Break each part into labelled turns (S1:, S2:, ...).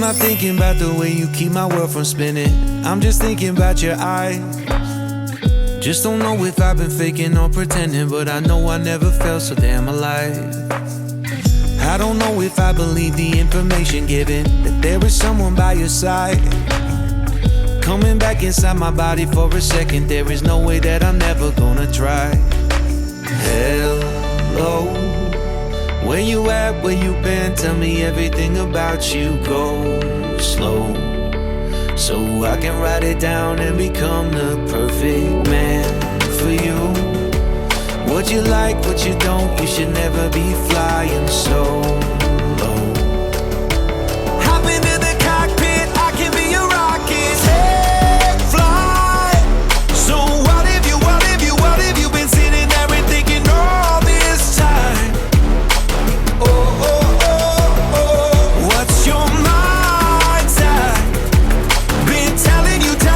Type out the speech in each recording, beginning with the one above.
S1: I'm not thinking about the way you keep my world from spinning. I'm just thinking about your eyes. Just don't know if I've been faking or pretending, but I know I never felt so damn alive. I don't know if I believe the information given, that there is someone by your side. Coming back inside my body for a second, there is no way that I'm never gonna try. Hello, where you at, where you been? Tell me everything about you. Go slow, so I can write it down and become the perfect man for you. What you like, what you don't, you should never be flying so low. Hop into the cockpit, I can be a rocket. Take flight. So what if you been sitting there and thinking all this time? Oh, oh, oh, oh. What's your mind's at? Been telling you to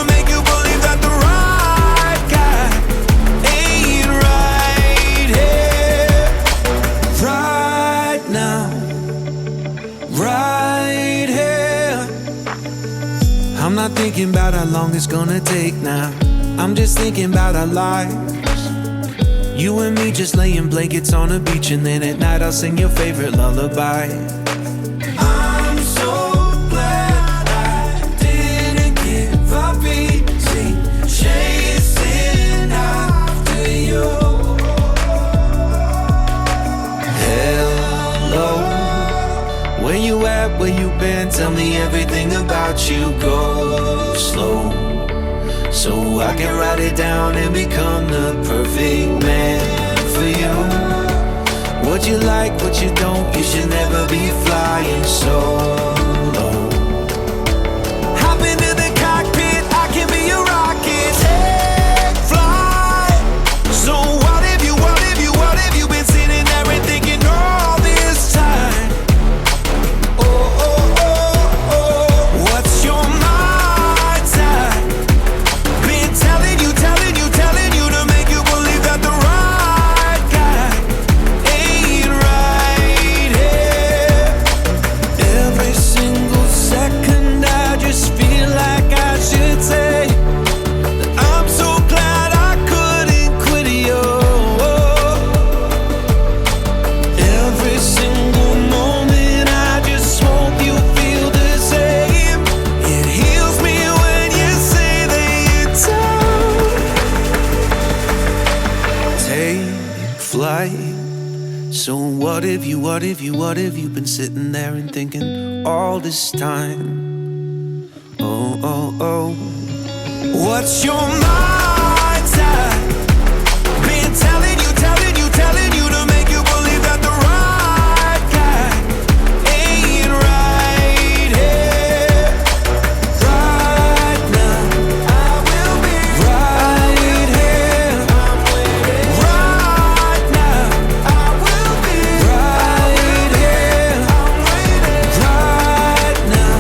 S1: make you believe that the right guy ain't right here, right now, right here. I'm not thinking about how long it's gonna take now. I'm just thinking about our lives. You and me just laying blankets on a beach, and then at night I'll sing your favorite lullaby. I'm so glad I didn't give up easy, chasing after you. Hello, where you at, where you been? Tell me everything about you. Go slow, so I can write it down and become the perfect man for you. What you like, what you don't, you should never be flying so low. Hop into the cockpit, I can be a rocket. Take flight. So what if you been sitting there and thinking all this time? Oh, oh, oh, oh. What's your mind's at? Been telling you to make you believe that the right guy ain't right here. Every single second I just feel like I should say that I'm so glad I couldn't quit you. Every single moment I just hope you feel the same. It heals me when you say that you don't. Take flight. So what if you've been sitting there and thinking all this time? Oh, oh, oh. What's your mind's at? Been telling you to make you believe that the right guy ain't right here, right now. I will be right here, right now. I will be right here, right now.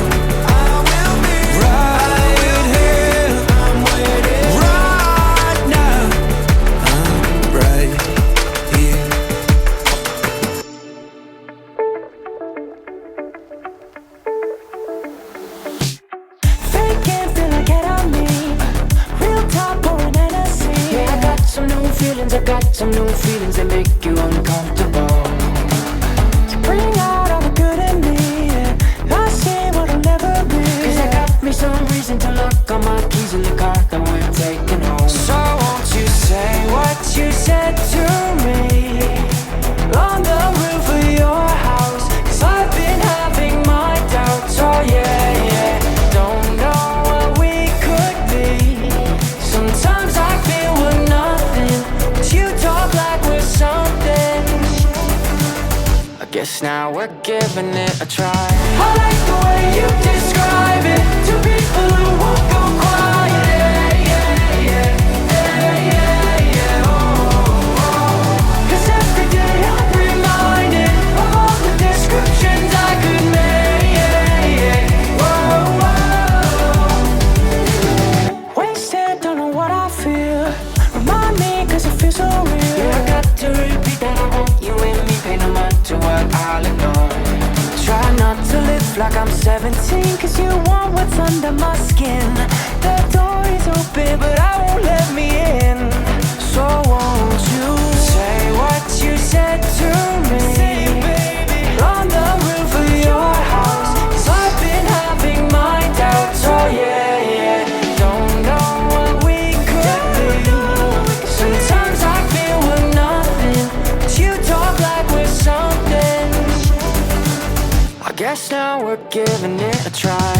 S1: I will be right here, right now. I'm right here.
S2: Fake it, feel like it on me. Real talk, pouring Hennessy. Yeah, I got some new feelings that make you uncomfortable. So bring out all the good in me, yeah. I see what I'll never be. Cause I got me some reason to look on my keys in the car that we're taking home. So won't you say what you said to me on the roof of your house? Cause I've been having my doubts, oh yeah, yeah. Don't know what we could be. Sometimes I feel we're nothing, but you talk like we're something. I guess now we're giving it a try. I like the way you describe it to people who won't go quiet. Yeah, yeah, yeah, yeah, yeah, oh, oh. 'Cause every day I'm reminded of all the descriptions I could make. Yeah, yeah, whoa, whoa. Wasted, don't know what I feel. Remind me 'cause it feels so real. Yeah, I got to repeat that I want you and me. Pay no mind to what I'll ignore. Try not to live like you want what's under my skin. The door is open but I won't let me in. So won't you say what you said to me? Say it, baby. On the roof of your house, 'cause I've been having my doubts. Oh yeah, yeah. Don't know what we could be. Sometimes I feel we're nothing, but you talk like we're something. I guess now we're giving it a try.